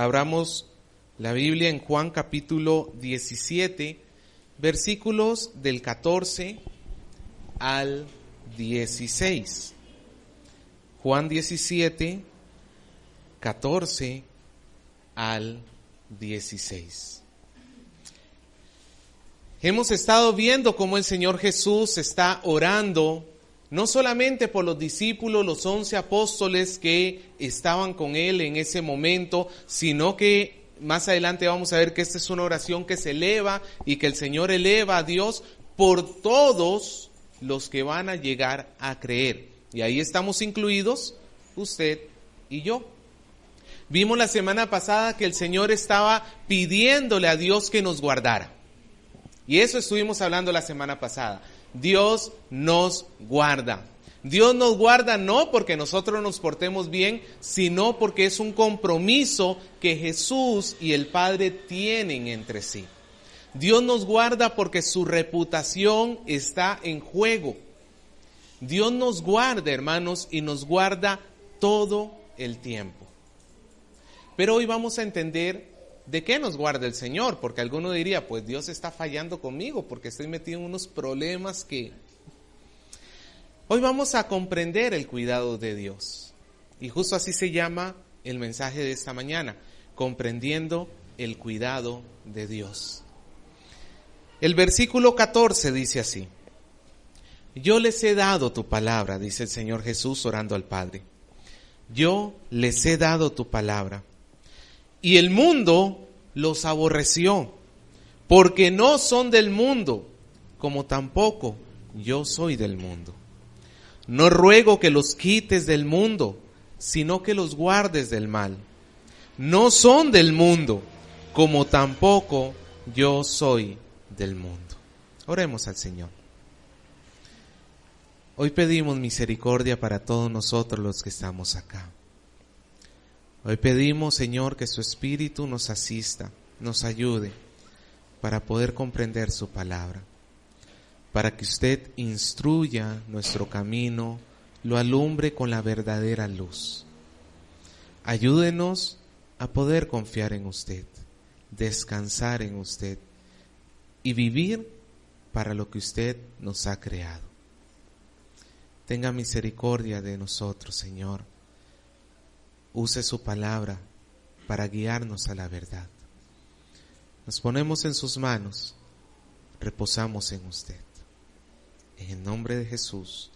Abramos la Biblia en Juan capítulo 17, versículos del 14 al 16. Juan 17, 14 al 16. Hemos estado viendo cómo el Señor Jesús está orando, no solamente por los discípulos, los 11 apóstoles que estaban con Él en ese momento, sino que más adelante vamos a ver que esta es una oración que se eleva y que el Señor eleva a Dios por todos los que van a llegar a creer. Y ahí estamos incluidos usted y yo. Vimos la semana pasada que el Señor estaba pidiéndole a Dios que nos guardara. Y eso estuvimos hablando la semana pasada. Dios nos guarda. Dios nos guarda no porque nosotros nos portemos bien, sino porque es un compromiso que Jesús y el Padre tienen entre sí. Dios nos guarda porque su reputación está en juego. Dios nos guarda, hermanos, y nos guarda todo el tiempo. Pero hoy vamos a entender de qué nos guarda el Señor, porque alguno diría, pues Dios está fallando conmigo porque estoy metido en unos problemas que... Hoy vamos a comprender el cuidado de Dios. Y justo así se llama el mensaje de esta mañana, comprendiendo el cuidado de Dios. El versículo 14 dice así: yo les he dado tu palabra, dice el Señor Jesús orando al Padre. Yo les he dado tu palabra. Y el mundo los aborreció, porque no son del mundo, como tampoco yo soy del mundo. No ruego que los quites del mundo, sino que los guardes del mal. No son del mundo, como tampoco yo soy del mundo. Oremos al Señor. Hoy pedimos misericordia para todos nosotros los que estamos acá. Hoy pedimos, Señor, que su Espíritu nos asista, nos ayude para poder comprender su palabra, para que usted instruya nuestro camino, lo alumbre con la verdadera luz. Ayúdenos a poder confiar en usted, descansar en usted y vivir para lo que usted nos ha creado. Tenga misericordia de nosotros, Señor. Use su palabra para guiarnos a la verdad. Nos ponemos en sus manos, reposamos en usted. En el nombre de Jesús.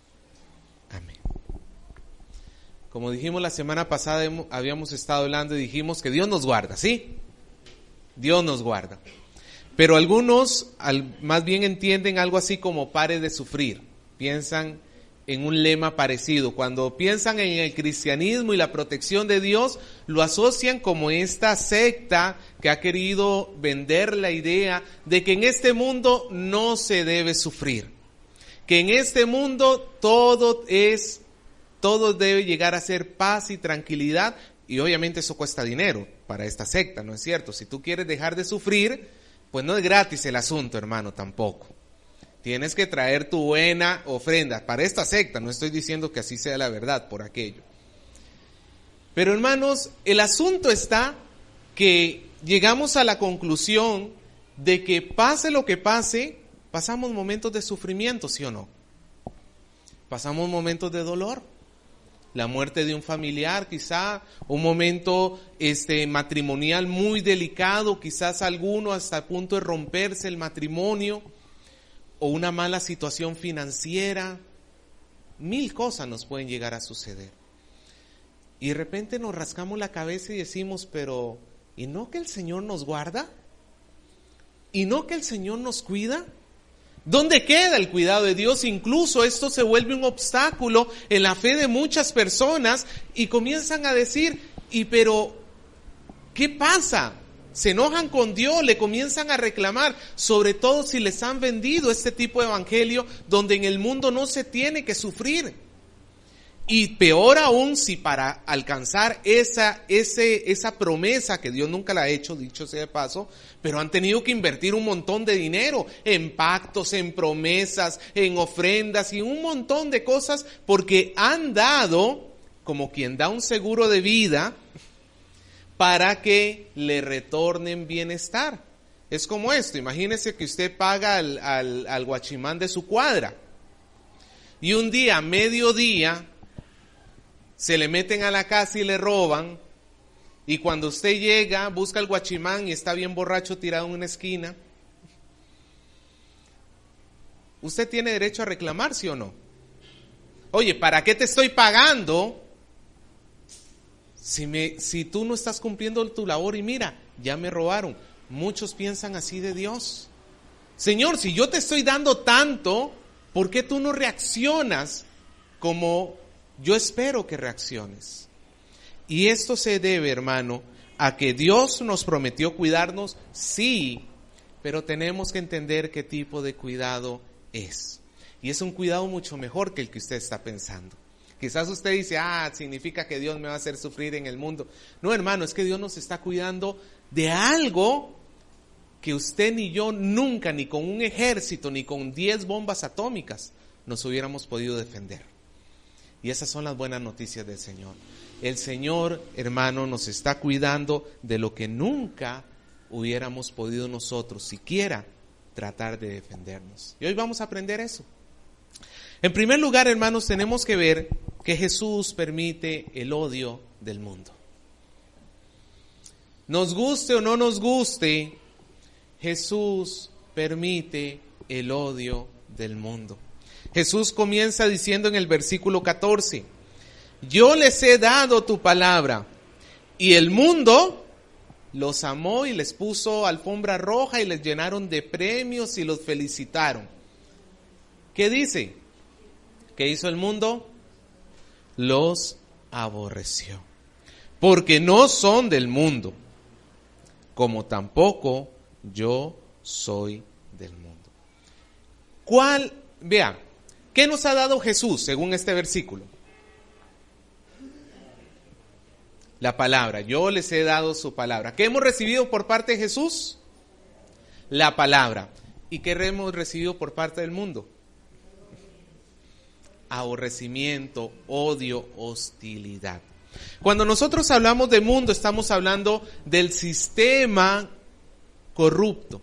Amén. Como dijimos la semana pasada, habíamos estado hablando y dijimos que Dios nos guarda, ¿sí? Dios nos guarda. Pero algunos más bien entienden algo así como pare de sufrir. Piensan en un lema parecido. Cuando piensan en el cristianismo y la protección de Dios, lo asocian como esta secta que ha querido vender la idea de que en este mundo no se debe sufrir. Que en este mundo todo debe llegar a ser paz y tranquilidad, y obviamente eso cuesta dinero para esta secta, ¿no es cierto? Si tú quieres dejar de sufrir, pues no es gratis el asunto, hermano, tampoco. Tienes que traer tu buena ofrenda para esta secta, no estoy diciendo que así sea la verdad por aquello. Pero hermanos, el asunto está que llegamos a la conclusión de que pase lo que pase, pasamos momentos de sufrimiento, ¿sí o no? Pasamos momentos de dolor. La muerte de un familiar, quizá un momento matrimonial muy delicado, quizás alguno hasta el punto de romperse el matrimonio, o una mala situación financiera. 1000 cosas nos pueden llegar a suceder. Y de repente nos rascamos la cabeza y decimos, pero ¿y no que el Señor nos guarda? ¿Y no que el Señor nos cuida? ¿Dónde queda el cuidado de Dios? Incluso esto se vuelve un obstáculo en la fe de muchas personas y comienzan a decir, pero ¿qué pasa? Se enojan con Dios, le comienzan a reclamar, sobre todo si les han vendido este tipo de evangelio donde en el mundo no se tiene que sufrir. Y peor aún si para alcanzar esa promesa que Dios nunca la ha hecho, dicho sea de paso, pero han tenido que invertir un montón de dinero en pactos, en promesas, en ofrendas y un montón de cosas porque han dado, como quien da un seguro de vida, para que le retornen bienestar. Es como esto, imagínese que usted paga al guachimán de su cuadra y un día, a mediodía, se le meten a la casa y le roban, y cuando usted llega, busca al guachimán y está bien borracho tirado en una esquina. ¿Usted tiene derecho a reclamar, sí o no? Oye, ¿para qué te estoy pagando si tú no estás cumpliendo tu labor? Y mira, ya me robaron. Muchos piensan así de Dios. Señor, si yo te estoy dando tanto, ¿por qué tú no reaccionas como yo espero que reacciones? Y esto se debe, hermano, a que Dios nos prometió cuidarnos, sí, pero tenemos que entender qué tipo de cuidado es. Y es un cuidado mucho mejor que el que usted está pensando. Quizás usted dice, significa que Dios me va a hacer sufrir en el mundo. No, hermano, es que Dios nos está cuidando de algo que usted ni yo nunca, ni con un ejército, ni con 10 bombas atómicas, nos hubiéramos podido defender. Y esas son las buenas noticias del Señor. El Señor, hermano, nos está cuidando de lo que nunca hubiéramos podido nosotros siquiera tratar de defendernos. Y hoy vamos a aprender eso. En primer lugar, hermanos, tenemos que ver que Jesús permite el odio del mundo. Nos guste o no nos guste, Jesús permite el odio del mundo. Jesús comienza diciendo en el versículo 14, yo les he dado tu palabra, y el mundo los amó y les puso alfombra roja y les llenaron de premios y los felicitaron. ¿Qué dice? ¿Qué hizo el mundo? Los aborreció, porque no son del mundo, como tampoco yo soy del mundo. Vean, ¿qué nos ha dado Jesús según este versículo? La palabra, yo les he dado su palabra. ¿Qué hemos recibido por parte de Jesús? La palabra. ¿Y qué hemos recibido por parte del mundo? Aborrecimiento, odio, hostilidad. Cuando nosotros hablamos de mundo, estamos hablando del sistema corrupto,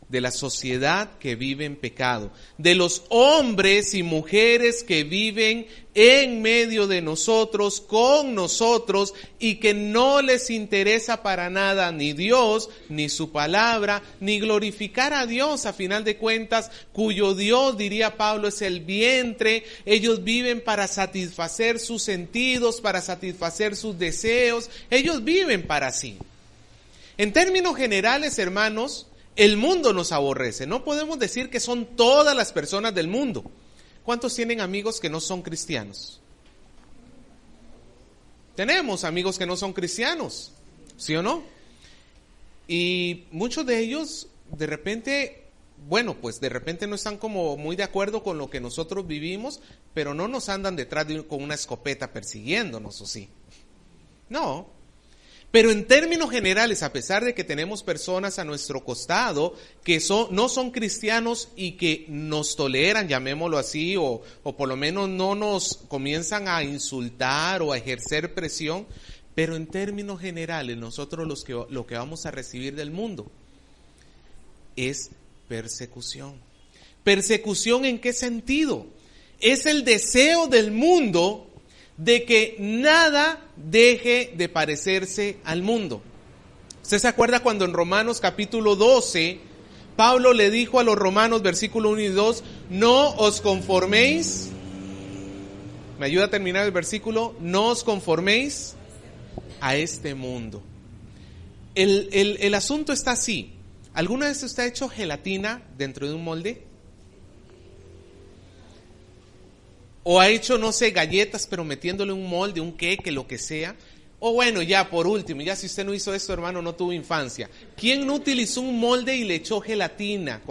de la sociedad que vive en pecado, de los hombres y mujeres que viven en medio de nosotros, con nosotros, y que no les interesa para nada ni Dios, ni su palabra, ni glorificar a Dios a final de cuentas, cuyo Dios, diría Pablo, es el vientre. Ellos viven para satisfacer sus sentidos, para satisfacer sus deseos. Ellos viven para sí. En términos generales, hermanos, el mundo nos aborrece. No podemos decir que son todas las personas del mundo. ¿Cuántos tienen amigos que no son cristianos? Tenemos amigos que no son cristianos, ¿sí o no? Y muchos de ellos de repente no están como muy de acuerdo con lo que nosotros vivimos, pero no nos andan detrás con una escopeta persiguiéndonos, ¿o sí? No. Pero en términos generales, a pesar de que tenemos personas a nuestro costado que no son cristianos y que nos toleran, llamémoslo así, o por lo menos no nos comienzan a insultar o a ejercer presión, pero en términos generales nosotros lo que vamos a recibir del mundo es persecución. ¿Persecución en qué sentido? Es el deseo del mundo de que nada deje de parecerse al mundo. ¿Usted se acuerda cuando en Romanos capítulo 12, Pablo le dijo a los romanos, versículo 1 y 2, no os conforméis? ¿Me ayuda a terminar el versículo? No os conforméis a este mundo. El asunto está así. ¿Alguna vez usted ha hecho gelatina dentro de un molde? O ha hecho, no sé, galletas, pero metiéndole un molde, un queque, lo que sea. O bueno, ya por último, ya si usted no hizo esto, hermano, no tuvo infancia. ¿Quién no utilizó un molde y le echó gelatina,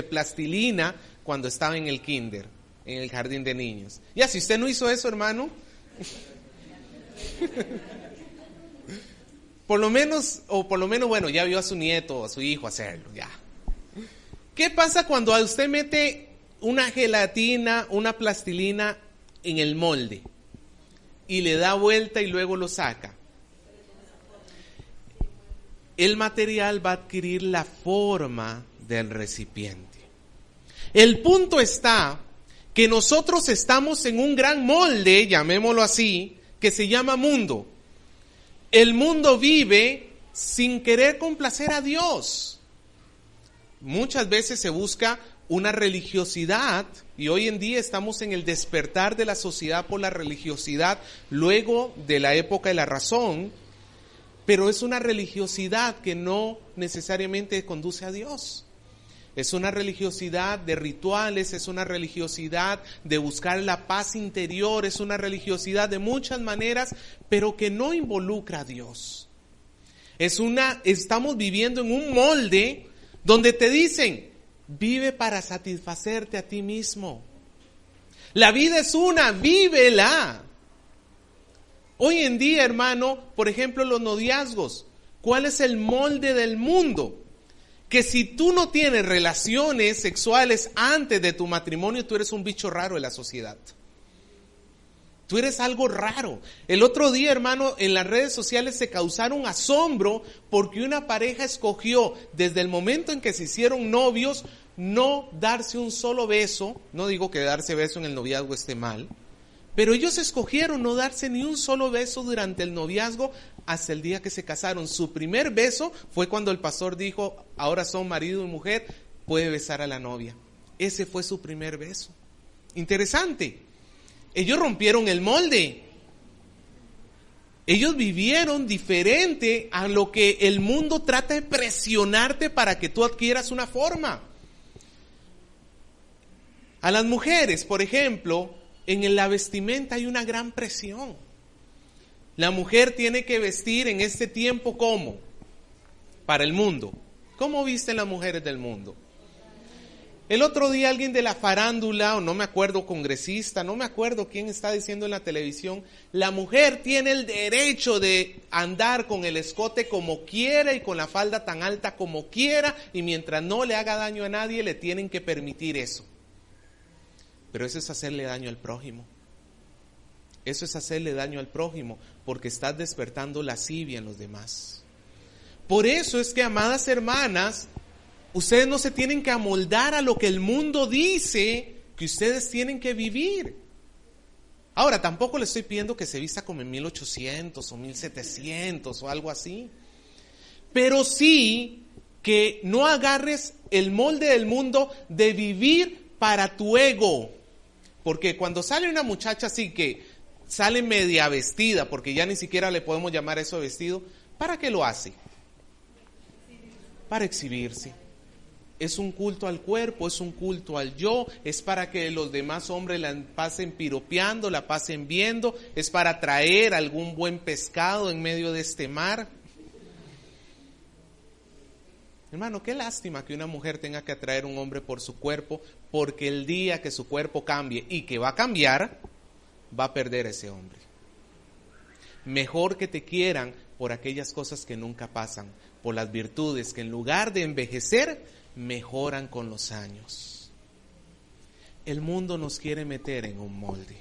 plastilina, cuando estaba en el kinder, en el jardín de niños? Ya, si usted no hizo eso, hermano, por lo menos, bueno, ya vio a su nieto o a su hijo hacerlo, ya. ¿Qué pasa cuando a usted mete una gelatina, una plastilina en el molde y le da vuelta y luego lo saca? el material va a adquirir la forma del recipiente. El punto está que nosotros estamos en un gran molde, llamémoslo así, que se llama mundo. El mundo vive sin querer complacer a Dios. Muchas veces se busca una religiosidad, y hoy en día estamos en el despertar de la sociedad por la religiosidad, luego de la época de la razón, pero es una religiosidad que no necesariamente conduce a Dios. Es una religiosidad de rituales, es una religiosidad de buscar la paz interior, es una religiosidad de muchas maneras, pero que no involucra a Dios. Estamos viviendo en un molde donde te dicen, vive para satisfacerte a ti mismo. La vida es una, vívela. Hoy en día, hermano, por ejemplo, los noviazgos, ¿cuál es el molde del mundo? Que si tú no tienes relaciones sexuales antes de tu matrimonio, tú eres un bicho raro en la sociedad. Tú eres algo raro. El otro día, hermano, en las redes sociales se causaron asombro porque una pareja escogió desde el momento en que se hicieron novios no darse un solo beso. No digo que darse beso en el noviazgo esté mal, pero ellos escogieron no darse ni un solo beso durante el noviazgo hasta el día que se casaron. Su primer beso fue cuando el pastor dijo, ahora son marido y mujer, puede besar a la novia. Ese fue su primer beso. Interesante. Ellos rompieron el molde. Ellos vivieron diferente a lo que el mundo trata de presionarte para que tú adquieras una forma. A las mujeres, por ejemplo, en la vestimenta hay una gran presión. La mujer tiene que vestir en este tiempo ¿cómo? Para el mundo. ¿Cómo visten las mujeres del mundo? El otro día alguien de la farándula, o no me acuerdo, congresista, no me acuerdo quién está diciendo en la televisión, la mujer tiene el derecho de andar con el escote como quiera y con la falda tan alta como quiera, y mientras no le haga daño a nadie le tienen que permitir eso. Pero eso es hacerle daño al prójimo. Eso es hacerle daño al prójimo, porque estás despertando lascivia en los demás. Por eso es que, amadas hermanas, ustedes no se tienen que amoldar a lo que el mundo dice que ustedes tienen que vivir. Ahora, tampoco le estoy pidiendo que se vista como en 1800 o 1700 o algo así. Pero sí que no agarres el molde del mundo de vivir para tu ego. Porque cuando sale una muchacha así que sale media vestida, porque ya ni siquiera le podemos llamar eso vestido, ¿para qué lo hace? Para exhibirse. Es un culto al cuerpo, es un culto al yo, es para que los demás hombres la pasen piropeando, la pasen viendo, es para traer algún buen pescado en medio de este mar. Hermano, qué lástima que una mujer tenga que atraer a un hombre por su cuerpo, porque el día que su cuerpo cambie, y que va a cambiar, va a perder a ese hombre. Mejor que te quieran por aquellas cosas que nunca pasan, por las virtudes que en lugar de envejecer, mejoran con los años. El mundo nos quiere meter en un molde.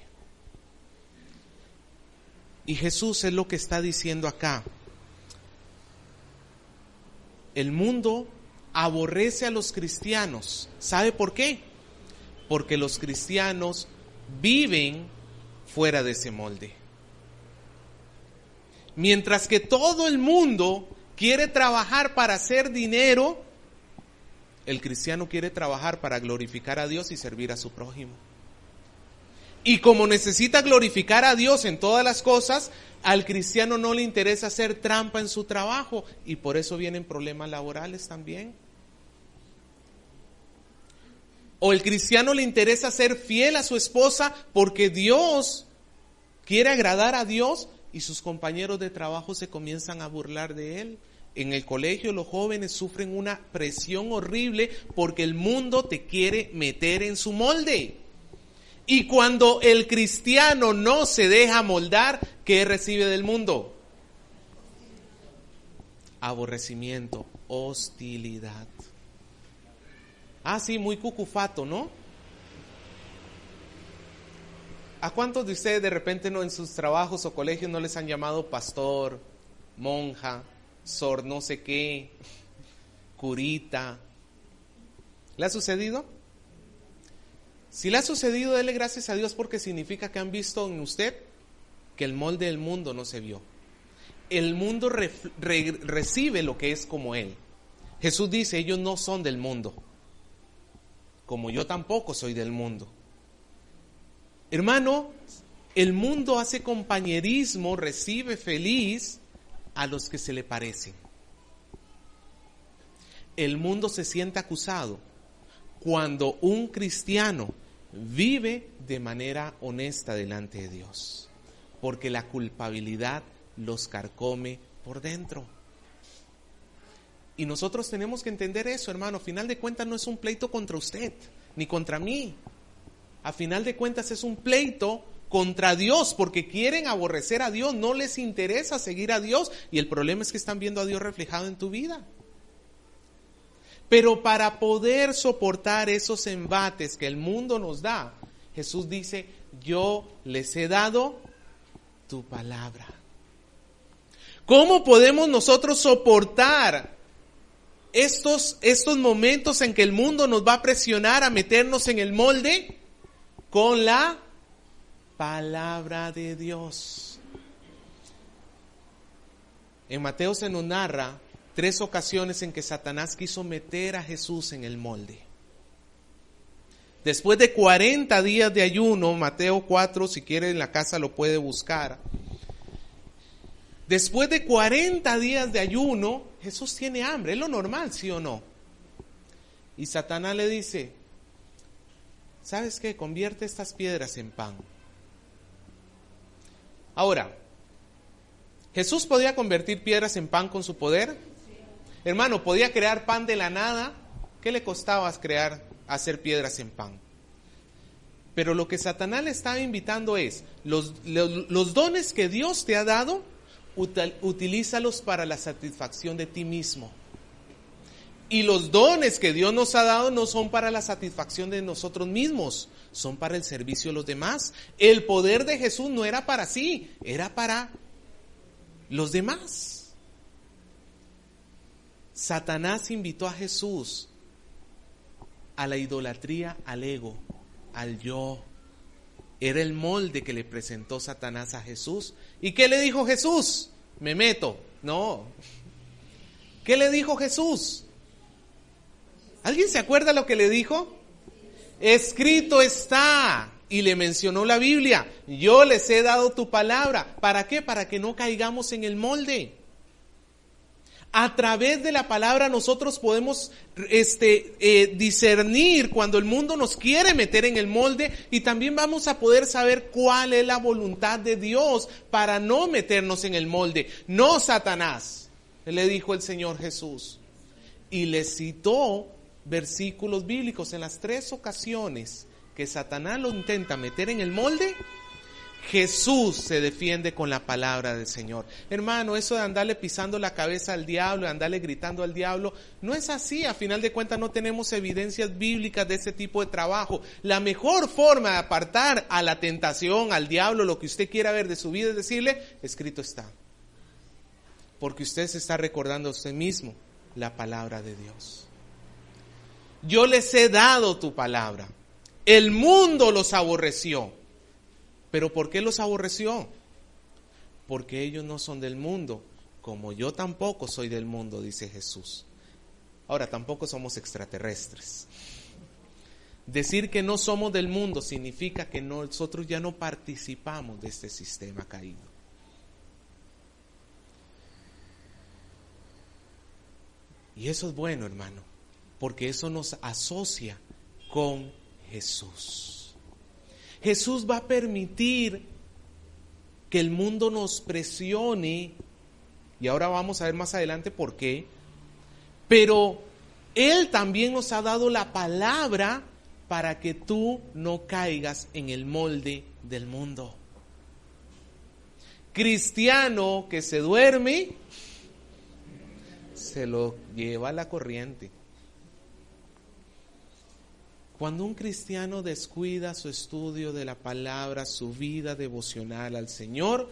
Y Jesús es lo que está diciendo acá. El mundo aborrece a los cristianos. ¿Sabe por qué? Porque los cristianos viven fuera de ese molde. Mientras que todo el mundo quiere trabajar para hacer dinero, el cristiano quiere trabajar para glorificar a Dios y servir a su prójimo. Y como necesita glorificar a Dios en todas las cosas, al cristiano no le interesa hacer trampa en su trabajo, y por eso vienen problemas laborales también. O el cristiano le interesa ser fiel a su esposa porque Dios quiere agradar a Dios, y sus compañeros de trabajo se comienzan a burlar de él. En el colegio los jóvenes sufren una presión horrible porque el mundo te quiere meter en su molde. Y cuando el cristiano no se deja moldar, ¿qué recibe del mundo? Aborrecimiento, hostilidad. Ah, sí, muy cucufato, ¿no? ¿A cuántos de ustedes de repente no en sus trabajos o colegios no les han llamado pastor, monja, Sor no sé qué, curita. ¿Le ha sucedido? Si le ha sucedido, dele gracias a Dios, porque significa que han visto en usted que el molde del mundo no se vio. El mundo recibe lo que es como Él. Jesús dice, ellos no son del mundo, como yo tampoco soy del mundo. Hermano, el mundo hace compañerismo, recibe feliz a los que se le parecen. El mundo se siente acusado cuando un cristiano vive de manera honesta delante de Dios, porque la culpabilidad los carcome por dentro. Y nosotros tenemos que entender eso, hermano. A final de cuentas no es un pleito contra usted, ni contra mí. A final de cuentas es un pleito contra Dios, porque quieren aborrecer a Dios, no les interesa seguir a Dios, y el problema es que están viendo a Dios reflejado en tu vida. Pero para poder soportar esos embates que el mundo nos da, Jesús dice, yo les he dado tu palabra. ¿Cómo podemos nosotros soportar estos momentos en que el mundo nos va a presionar a meternos en el molde? Con la palabra de Dios. En Mateo se nos narra 3 ocasiones en que Satanás quiso meter a Jesús en el molde. Después de 40 días de ayuno, Mateo 4, si quiere en la casa lo puede buscar. Después de 40 días de ayuno, Jesús tiene hambre, es lo normal, ¿sí o no? Y Satanás le dice, ¿sabes qué? Convierte estas piedras en pan. Ahora, ¿Jesús podía convertir piedras en pan con su poder? Sí. Hermano, ¿podía crear pan de la nada? ¿Qué le costaba hacer piedras en pan? Pero lo que Satanás le estaba invitando es, los dones que Dios te ha dado, utilízalos para la satisfacción de ti mismo. Y los dones que Dios nos ha dado no son para la satisfacción de nosotros mismos, son para el servicio de los demás. El poder de Jesús no era para sí, era para los demás. Satanás invitó a Jesús a la idolatría, al ego, al yo. Era el molde que le presentó Satanás a Jesús. ¿Y qué le dijo Jesús? Me meto. No. ¿Qué le dijo Jesús? ¿Alguien se acuerda lo que le dijo? Escrito está. Y le mencionó la Biblia. Yo les he dado tu palabra. ¿Para qué? Para que no caigamos en el molde. A través de la palabra nosotros podemos discernir cuando el mundo nos quiere meter en el molde, y también vamos a poder saber cuál es la voluntad de Dios para no meternos en el molde. No, Satanás, le dijo el Señor Jesús. Y le citó versículos bíblicos en las 3 ocasiones que Satanás lo intenta meter en el molde. Jesús se defiende con la palabra del Señor. Hermano, eso de andarle pisando la cabeza al diablo, de andarle gritando al diablo, no es así. A final de cuentas no tenemos evidencias bíblicas de ese tipo de trabajo. La mejor forma de apartar a la tentación, al diablo, lo que usted quiera ver de su vida, es decirle, escrito está. Porque usted se está recordando a usted mismo la palabra de Dios. Yo les he dado tu palabra. El mundo los aborreció. ¿Pero por qué los aborreció? Porque ellos no son del mundo, como yo tampoco soy del mundo, dice Jesús. Ahora, tampoco somos extraterrestres. Decir que no somos del mundo significa que nosotros ya no participamos de este sistema caído. Y eso es bueno, hermano, porque eso nos asocia con Jesús. Jesús va a permitir que el mundo nos presione, y ahora vamos a ver más adelante por qué, pero Él también nos ha dado la palabra para que tú no caigas en el molde del mundo. Cristiano que se duerme, se lo lleva a la corriente. Cuando un cristiano descuida su estudio de la palabra, su vida devocional al Señor,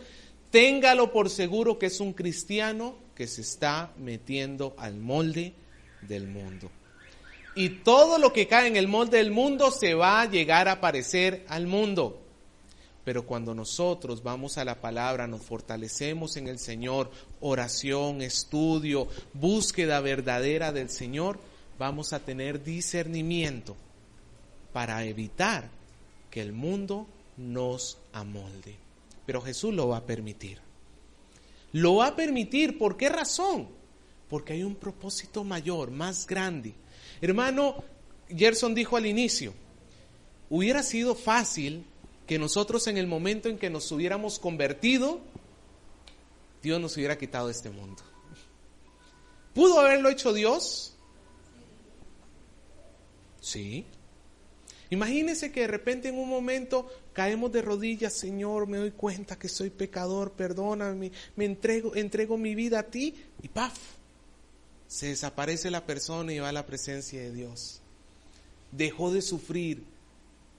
téngalo por seguro que es un cristiano que se está metiendo al molde del mundo. Y todo lo que cae en el molde del mundo se va a llegar a parecer al mundo. Pero cuando nosotros vamos a la palabra, nos fortalecemos en el Señor, oración, estudio, búsqueda verdadera del Señor, vamos a tener discernimiento para evitar que el mundo nos amolde. Pero Jesús lo va a permitir. Lo va a permitir, ¿por qué razón? Porque hay un propósito mayor, más grande. Hermano, Gerson dijo al inicio, hubiera sido fácil que nosotros en el momento en que nos hubiéramos convertido, Dios nos hubiera quitado de este mundo. ¿Pudo haberlo hecho Dios? Sí. Imagínese que de repente en un momento caemos de rodillas, Señor, me doy cuenta que soy pecador, perdóname, me entrego mi vida a ti, y ¡paf! Se desaparece la persona y va a la presencia de Dios. Dejó de sufrir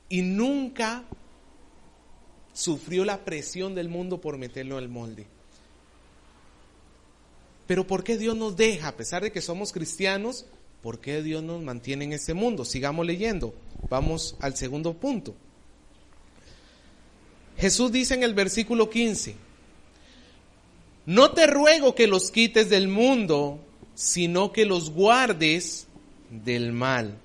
y nunca sufrió la presión del mundo por meterlo al molde. Pero ¿por qué Dios nos deja? A pesar de que somos cristianos, ¿por qué Dios nos mantiene en este mundo? Sigamos leyendo. Vamos al segundo punto. Jesús dice en el versículo 15, no te ruego que los quites del mundo, sino que los guardes del mal.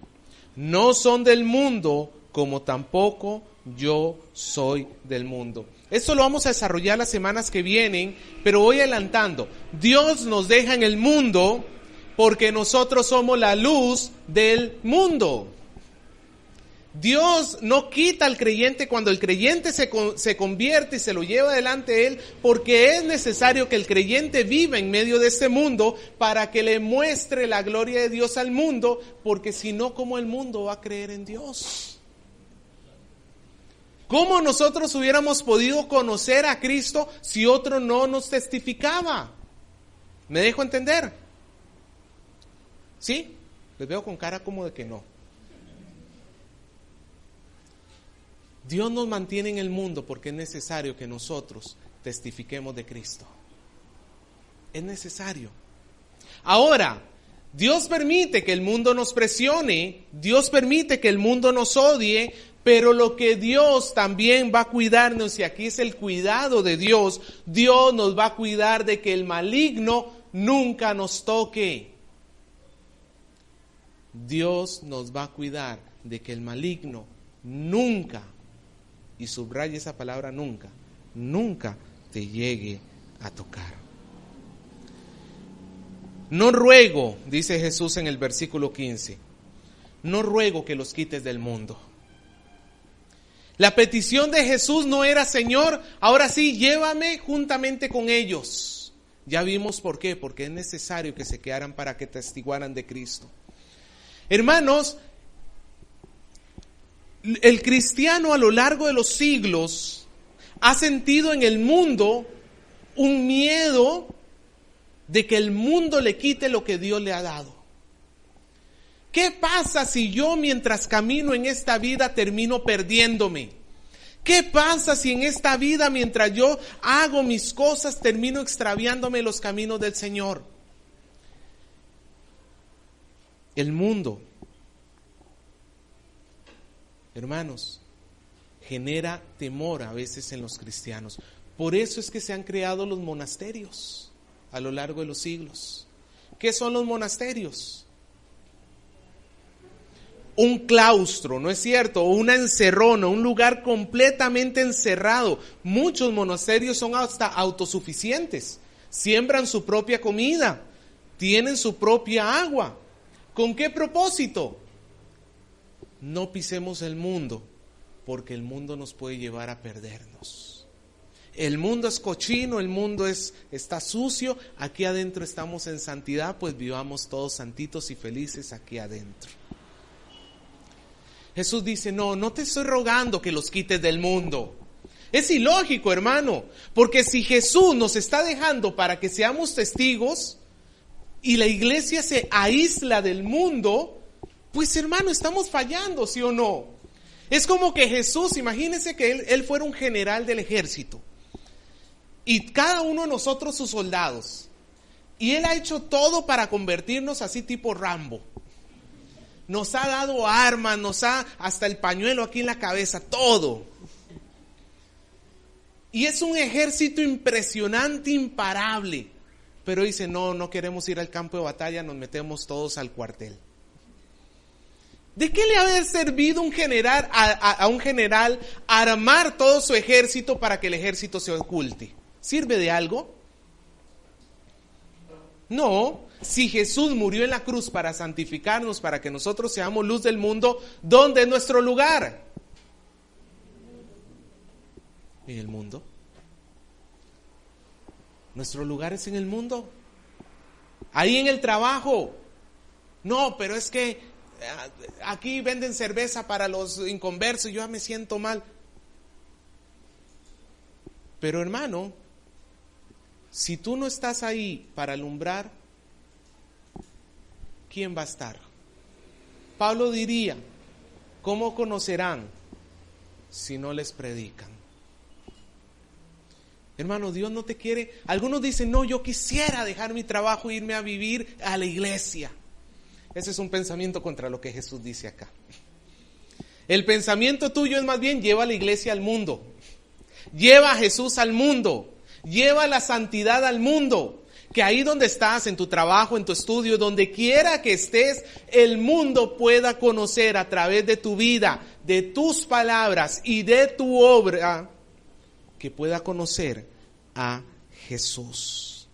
No son del mundo, como tampoco yo soy del mundo. Esto lo vamos a desarrollar las semanas que vienen, pero voy adelantando. Dios nos deja en el mundo porque nosotros somos la luz del mundo. Dios no quita al creyente cuando el creyente se convierte y se lo lleva delante de Él, porque es necesario que el creyente viva en medio de este mundo para que le muestre la gloria de Dios al mundo, porque si no, ¿cómo el mundo va a creer en Dios? ¿Cómo nosotros hubiéramos podido conocer a Cristo si otro no nos testificaba? ¿Me dejo entender? ¿Sí? Les veo con cara como de que no. Dios nos mantiene en el mundo porque es necesario que nosotros testifiquemos de Cristo. Es necesario. Ahora, Dios permite que el mundo nos presione, Dios permite que el mundo nos odie, pero lo que Dios también va a cuidarnos, y aquí es el cuidado de Dios, Dios nos va a cuidar de que el maligno nunca nos toque. Dios nos va a cuidar de que el maligno nunca, y subraya esa palabra nunca, nunca te llegue a tocar. No ruego, dice Jesús en el versículo 15, no ruego que los quites del mundo. La petición de Jesús no era, Señor, ahora sí, llévame juntamente con ellos. Ya vimos por qué, porque es necesario que se quedaran para que testiguaran de Cristo. Hermanos, el cristiano a lo largo de los siglos ha sentido en el mundo un miedo de que el mundo le quite lo que Dios le ha dado. ¿Qué pasa si yo mientras camino en esta vida termino perdiéndome? ¿Qué pasa si en esta vida mientras yo hago mis cosas termino extraviándome los caminos del Señor? El mundo, hermanos, genera temor a veces en los cristianos. Por eso es que se han creado los monasterios a lo largo de los siglos. ¿Qué son los monasterios? Un claustro, ¿no es cierto? O una encerrona, un lugar completamente encerrado. Muchos monasterios son hasta autosuficientes. Siembran su propia comida, tienen su propia agua. ¿Con qué propósito? No pisemos el mundo, porque el mundo nos puede llevar a perdernos. El mundo es cochino, el mundo está sucio. Aquí adentro estamos en santidad, pues vivamos todos santitos y felices aquí adentro. Jesús dice, no te estoy rogando que los quites del mundo. Es ilógico, hermano, porque si Jesús nos está dejando para que seamos testigos y la iglesia se aísla del mundo, pues hermano, estamos fallando, ¿sí o no? Es como que Jesús, imagínense que él fuera un general del ejército y cada uno de nosotros sus soldados. Y Él ha hecho todo para convertirnos así tipo Rambo. Nos ha dado armas, nos ha hasta el pañuelo aquí en la cabeza, todo. Y es un ejército impresionante, imparable. Pero dice, no queremos ir al campo de batalla, nos metemos todos al cuartel. ¿De qué le ha de haber servido a un general armar todo su ejército para que el ejército se oculte? ¿Sirve de algo? No. Si Jesús murió en la cruz para santificarnos, para que nosotros seamos luz del mundo, ¿dónde es nuestro lugar? En el mundo. Nuestro lugar es en el mundo. Ahí en el trabajo. No, pero es que aquí venden cerveza para los inconversos, yo ya me siento mal. Pero hermano, si tú no estás ahí para alumbrar, ¿quién va a estar? Pablo diría, ¿cómo conocerán si no les predican? Hermano, Dios no te quiere. Algunos dicen, no, yo quisiera dejar mi trabajo e irme a vivir a la iglesia. Ese es un pensamiento contra lo que Jesús dice acá. El pensamiento tuyo es más bien, lleva a la iglesia al mundo. Lleva a Jesús al mundo. Lleva la santidad al mundo. Que ahí donde estás, en tu trabajo, en tu estudio, donde quiera que estés, el mundo pueda conocer a través de tu vida, de tus palabras y de tu obra, que pueda conocer a Jesús.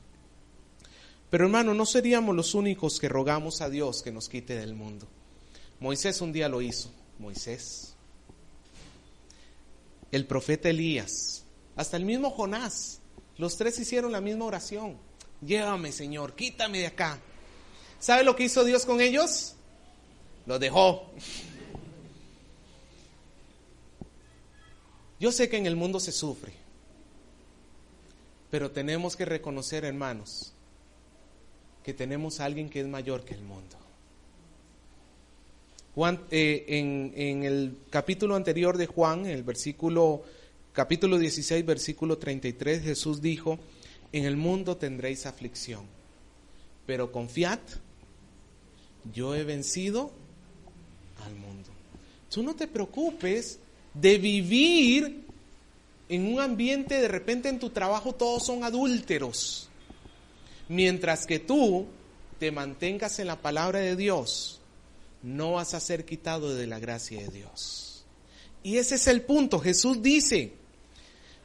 Pero hermano, no seríamos los únicos que rogamos a Dios que nos quite del mundo. Moisés un día lo hizo. Moisés, el profeta Elías, hasta el mismo Jonás, los tres hicieron la misma oración. Llévame, Señor, quítame de acá. ¿Sabe lo que hizo Dios con ellos? Los dejó. Yo sé que en el mundo se sufre, pero tenemos que reconocer, hermanos, que tenemos a alguien que es mayor que el mundo. Juan, en el capítulo anterior de Juan, en el capítulo 16, versículo 33, Jesús dijo, en el mundo tendréis aflicción, pero confiad, yo he vencido al mundo. Tú no te preocupes de vivir en un ambiente, de repente en tu trabajo todos son adúlteros, mientras que tú te mantengas en la palabra de Dios, no vas a ser quitado de la gracia de Dios. Y ese es el punto. Jesús dice,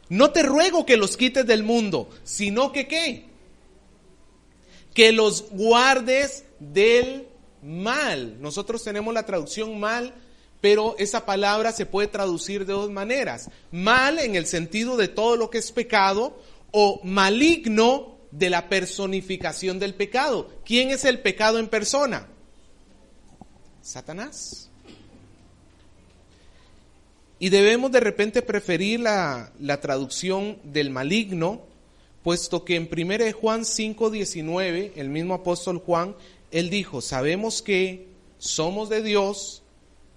no te ruego que los quites del mundo, sino que ¿qué? Que los guardes del mal. Nosotros tenemos la traducción mal, pero esa palabra se puede traducir de dos maneras. Mal en el sentido de todo lo que es pecado, o maligno de la personificación del pecado. ¿Quién es el pecado en persona? Satanás. Y debemos de repente preferir la traducción del maligno, puesto que en 1 Juan 5:19, el mismo apóstol Juan, él dijo, sabemos que somos de Dios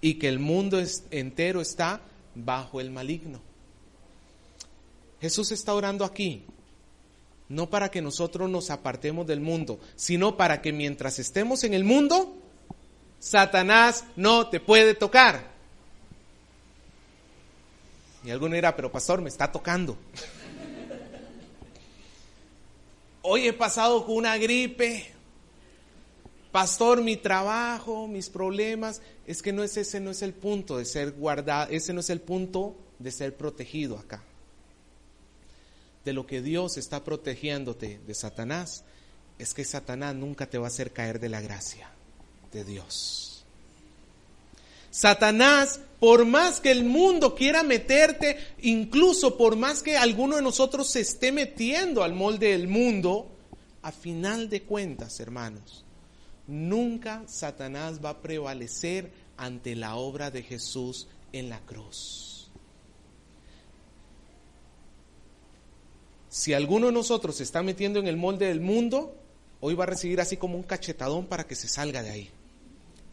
y que el mundo entero está bajo el maligno. Jesús está orando aquí, no para que nosotros nos apartemos del mundo, sino para que mientras estemos en el mundo, Satanás no te puede tocar. Y alguno dirá, pero pastor, me está tocando. Hoy he pasado con una gripe. Pastor, mi trabajo, mis problemas. Es que ese no es el punto de ser guardado, ese no es el punto de ser protegido acá. De lo que Dios está protegiéndote de Satanás, es que Satanás nunca te va a hacer caer de la gracia de Dios. Satanás, por más que el mundo quiera meterte, incluso por más que alguno de nosotros se esté metiendo al molde del mundo, a final de cuentas, hermanos, nunca Satanás va a prevalecer ante la obra de Jesús en la cruz. Si alguno de nosotros se está metiendo en el molde del mundo, hoy va a recibir así como un cachetadón para que se salga de ahí.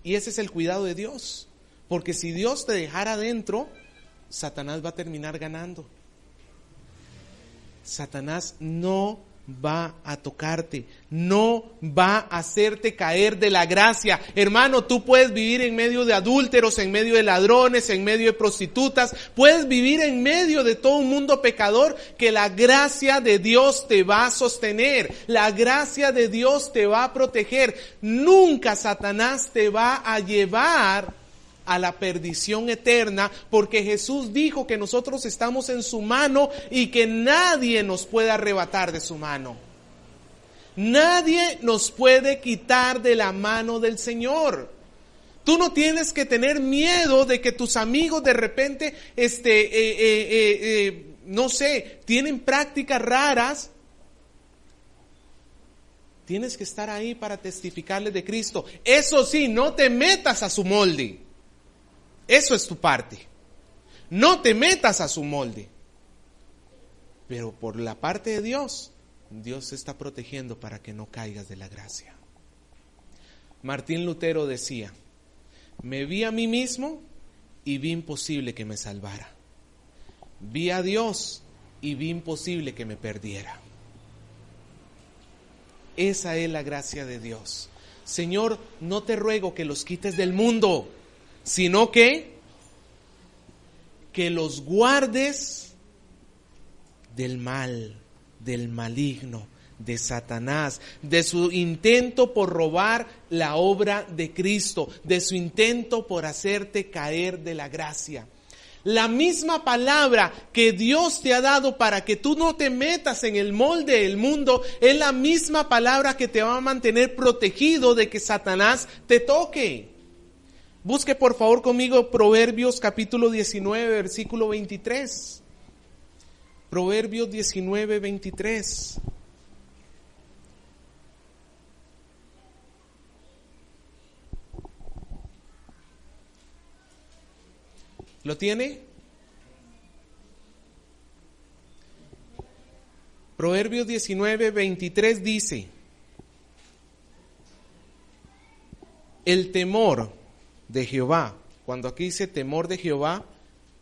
Y ese es el cuidado de Dios. Porque si Dios te dejara adentro, Satanás va a terminar ganando. Satanás no va a tocarte, no va a hacerte caer de la gracia. Hermano, tú puedes vivir en medio de adúlteros, en medio de ladrones, en medio de prostitutas, puedes vivir en medio de todo un mundo pecador, que la gracia de Dios te va a sostener, la gracia de Dios te va a proteger. Nunca Satanás te va a llevar a la perdición eterna, porque Jesús dijo que nosotros estamos en su mano y que nadie nos puede arrebatar de su mano. Nadie nos puede quitar de la mano del Señor. Tú no tienes que tener miedo de que tus amigos de repente, no sé, tienen prácticas raras. Tienes que estar ahí para testificarles de Cristo. Eso sí, no te metas a su molde. Eso es tu parte. No te metas a su molde. Pero por la parte de Dios, Dios te está protegiendo para que no caigas de la gracia. Martín Lutero decía: me vi a mí mismo y vi imposible que me salvara. Vi a Dios y vi imposible que me perdiera. Esa es la gracia de Dios. Señor, no te ruego que los quites del mundo, sino que los guardes del mal, del maligno, de Satanás, de su intento por robar la obra de Cristo, de su intento por hacerte caer de la gracia. La misma palabra que Dios te ha dado para que tú no te metas en el molde del mundo es la misma palabra que te va a mantener protegido de que Satanás te toque. Busque por favor conmigo Proverbios capítulo 19, versículo 23. Proverbios 19, 23. ¿Lo tiene? Proverbios 19, 23 dice: el temor de Jehová. Cuando aquí dice temor de Jehová,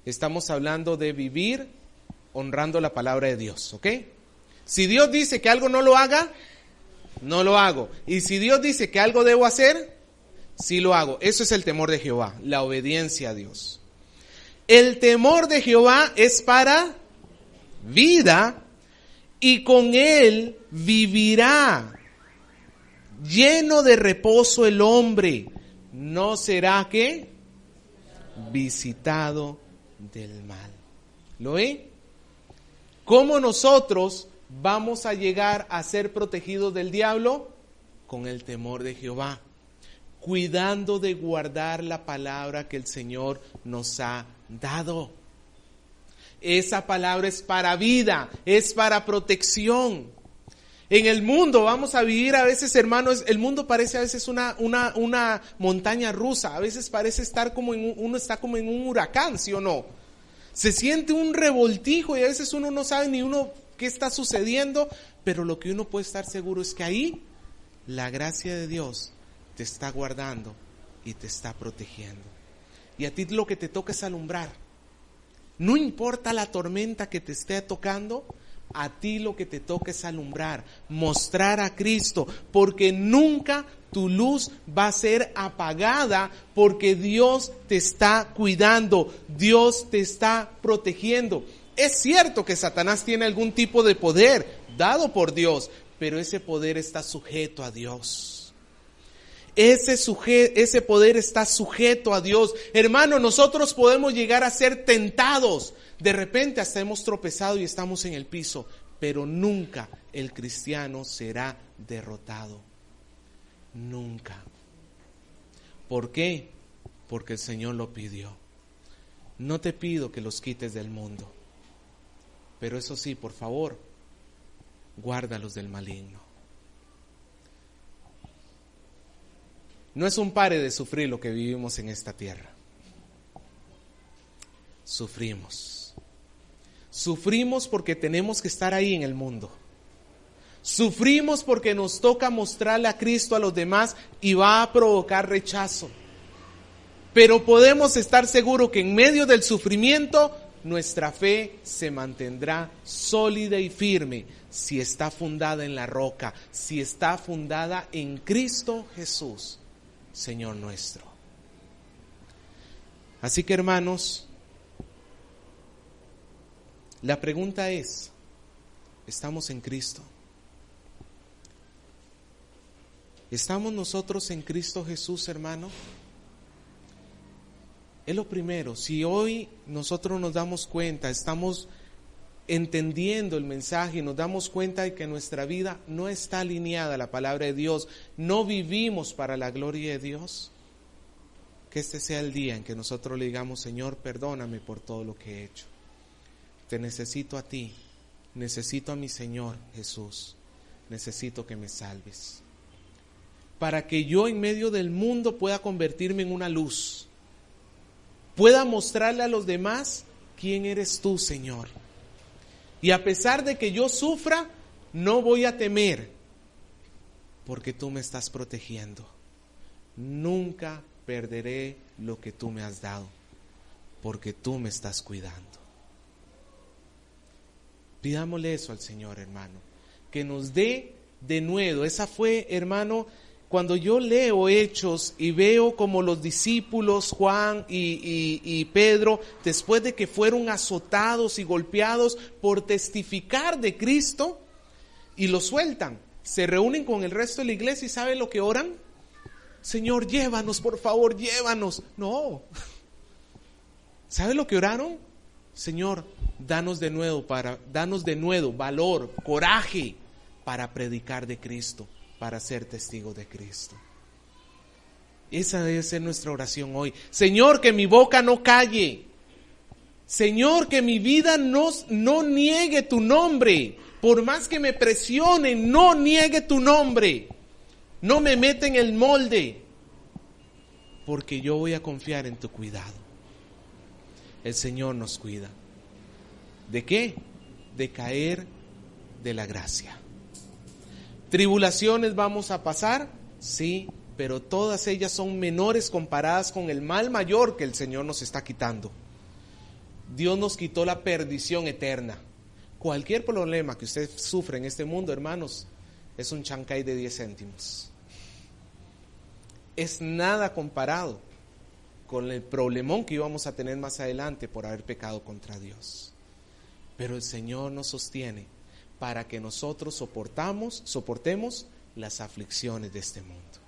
estamos hablando de vivir honrando la palabra de Dios, ¿ok? Si Dios dice que algo no lo haga, no lo hago. Y si Dios dice que algo debo hacer, sí lo hago. Eso es el temor de Jehová, la obediencia a Dios. El temor de Jehová es para vida, y con él vivirá. Lleno de reposo el hombre, no será ¿qué? Visitado del mal. ¿Lo ve? ¿Cómo nosotros vamos a llegar a ser protegidos del diablo? Con el temor de Jehová, cuidando de guardar la palabra que el Señor nos ha dado. Esa palabra es para vida, es para protección. En el mundo vamos a vivir a veces, hermanos, el mundo parece a veces una montaña rusa, a veces parece estar uno está como en un huracán, ¿sí o no? Se siente un revoltijo y a veces uno no sabe ni qué está sucediendo, pero lo que uno puede estar seguro es que ahí la gracia de Dios te está guardando y te está protegiendo. Y a ti lo que te toca es alumbrar. No importa la tormenta que te esté tocando, a ti lo que te toca es alumbrar, mostrar a Cristo, porque nunca tu luz va a ser apagada, porque Dios te está cuidando, Dios te está protegiendo. Es cierto que Satanás tiene algún tipo de poder dado por Dios, pero ese poder está sujeto a Dios. Ese poder está sujeto a Dios. Hermano, nosotros podemos llegar a ser tentados. De repente hasta hemos tropezado y estamos en el piso, pero nunca el cristiano será derrotado. Nunca. ¿Por qué? Porque el Señor lo pidió. No te pido que los quites del mundo, pero eso sí, por favor, guárdalos del maligno. No es un pare de sufrir lo que vivimos en esta tierra. Sufrimos. Sufrimos porque tenemos que estar ahí en el mundo. Sufrimos porque nos toca mostrarle a Cristo a los demás y va a provocar rechazo. Pero podemos estar seguros que en medio del sufrimiento nuestra fe se mantendrá sólida y firme si está fundada en la roca, si está fundada en Cristo Jesús, Señor nuestro. Así que, hermanos, la pregunta es, ¿estamos en Cristo? ¿Estamos nosotros en Cristo Jesús, hermano? Es lo primero. Si hoy nosotros nos damos cuenta, estamos entendiendo el mensaje y nos damos cuenta de que nuestra vida no está alineada a la palabra de Dios, no vivimos para la gloria de Dios, que este sea el día en que nosotros le digamos: Señor, perdóname por todo lo que he hecho. Te necesito a ti, necesito a mi Señor Jesús, necesito que me salves, para que yo en medio del mundo pueda convertirme en una luz, pueda mostrarle a los demás quién eres tú, Señor. Y a pesar de que yo sufra, no voy a temer, porque tú me estás protegiendo. Nunca perderé lo que tú me has dado, porque tú me estás cuidando. Pidámosle eso al Señor, hermano, que nos dé de nuevo. Esa fue, hermano, cuando yo leo Hechos y veo como los discípulos Juan y Pedro, después de que fueron azotados y golpeados por testificar de Cristo, y lo sueltan, se reúnen con el resto de la iglesia, y ¿sabe lo que oran? Señor, llévanos, por favor, llévanos. No. ¿Sabe lo que oraron? Señor, danos de nuevo valor, coraje para predicar de Cristo, para ser testigo de Cristo. Esa debe ser nuestra oración hoy. Señor, que mi boca no calle. Señor, que mi vida no niegue tu nombre. Por más que me presionen, no niegue tu nombre. No me meta en el molde, porque yo voy a confiar en tu cuidado. El Señor nos cuida. ¿De qué? De caer de la gracia. ¿Tribulaciones vamos a pasar? Sí, pero todas ellas son menores comparadas con el mal mayor que el Señor nos está quitando. Dios nos quitó la perdición eterna. Cualquier problema que usted sufra en este mundo, hermanos, es un chancay de 10 céntimos. Es nada comparado con el problemón que íbamos a tener más adelante por haber pecado contra Dios. Pero el Señor nos sostiene para que nosotros soportemos las aflicciones de este mundo.